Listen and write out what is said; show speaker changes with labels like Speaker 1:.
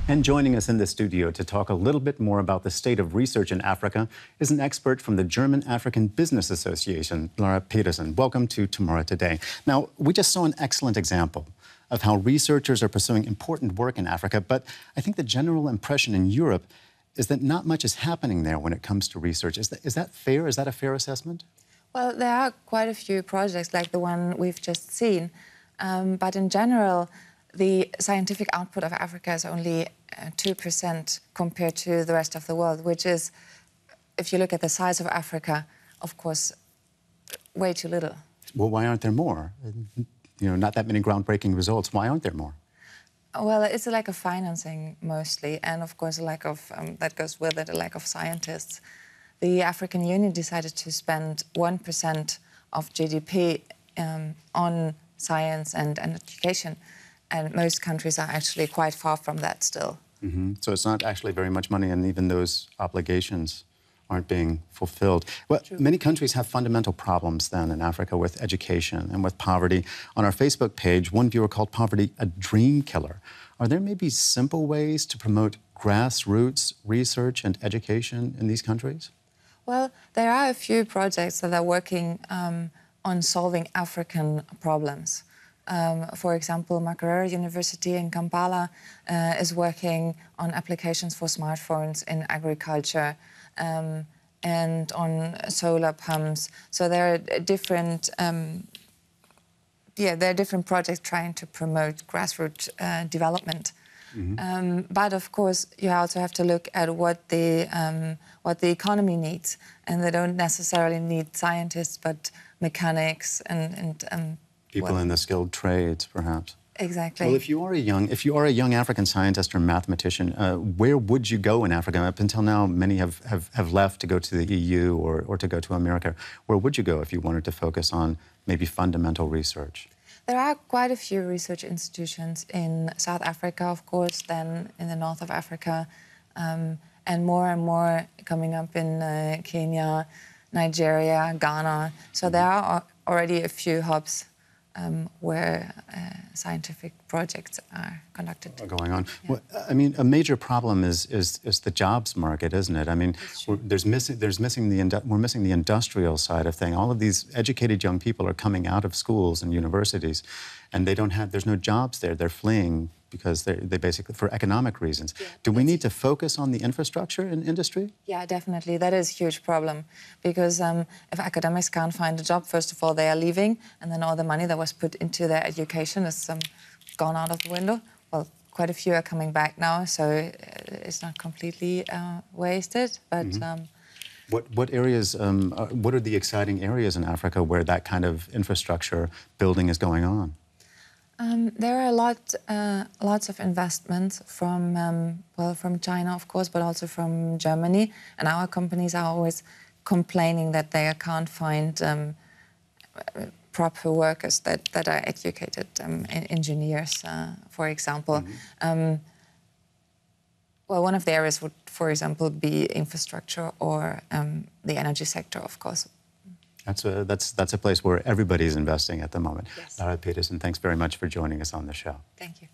Speaker 1: And joining us in the studio to talk a little bit more about the state of research in Africa is an expert from the German African Business Association, Lara Petersen. Welcome to Tomorrow Today. Now, we just saw an excellent example of how researchers are pursuing important work in Africa, but I think the general impression in Europe is that not much is happening there when it comes to research. Is that fair? Is that a fair assessment?
Speaker 2: Well, there are quite a few projects like the one we've just seen, but in general, the scientific output of Africa is only 2% compared to the rest of the world, which is, if you look at the size of Africa, of course, way too little.
Speaker 1: Well, why aren't there more? You know, not that many groundbreaking results. Why aren't there more?
Speaker 2: Well, it's a lack of financing mostly, and of course a lack of, that goes with it, a lack of scientists. The African Union decided to spend 1% of GDP on science and education, and most countries are actually quite far from that still.
Speaker 1: Mm-hmm. So it's not actually very much money, and even those obligations aren't being fulfilled. Well, many countries have fundamental problems then in Africa with education and with poverty. On our Facebook page, one viewer called poverty a dream killer. Are there maybe simple ways to promote grassroots research and education in these countries?
Speaker 2: Well, there are a few projects that are working on solving African problems. For example, Makerere University in Kampala is working on applications for smartphones in agriculture and on solar pumps. So there are different, there are different projects trying to promote grassroots development. Mm-hmm. But of course, you also have to look at what the economy needs, and they don't necessarily need scientists, but mechanics and
Speaker 1: people in the skilled trades, perhaps.
Speaker 2: Exactly.
Speaker 1: Well, if you are a young African scientist or mathematician, where would you go in Africa? Up until now, many have left to go to the EU or to go to America. Where would you go if you wanted to focus on maybe fundamental research?
Speaker 2: There are quite a few research institutions in South Africa, of course, then in the north of Africa, and more coming up in Kenya, Nigeria, Ghana. So there are already a few hubs where scientific projects are conducted.
Speaker 1: Going on.
Speaker 2: Yeah.
Speaker 1: Well, I mean, a major problem is the jobs market, isn't it? I mean, we're missing the industrial side of things. All of these educated young people are coming out of schools and universities, and there's no jobs there. They're fleeing because they basically, for economic reasons. Yeah, do we need to focus on the infrastructure in industry?
Speaker 2: Yeah, definitely. That is a huge problem because if academics can't find a job, first of all, they are leaving, and then all the money that was put into their education is gone out of the window. Well, quite a few are coming back now, so it's not completely wasted, but...
Speaker 1: What areas, what are the exciting areas in Africa where that kind of infrastructure building is going on?
Speaker 2: There are lots of investments from, from China, of course, but also from Germany. And our companies are always complaining that they can't find proper workers that are educated, engineers, for example. Well, one of the areas would, for example, be infrastructure or the energy sector, of course.
Speaker 1: That's a place where everybody's investing at the moment.
Speaker 2: Yes.
Speaker 1: Lara Petersen, thanks very much for joining us on the show.
Speaker 2: Thank you.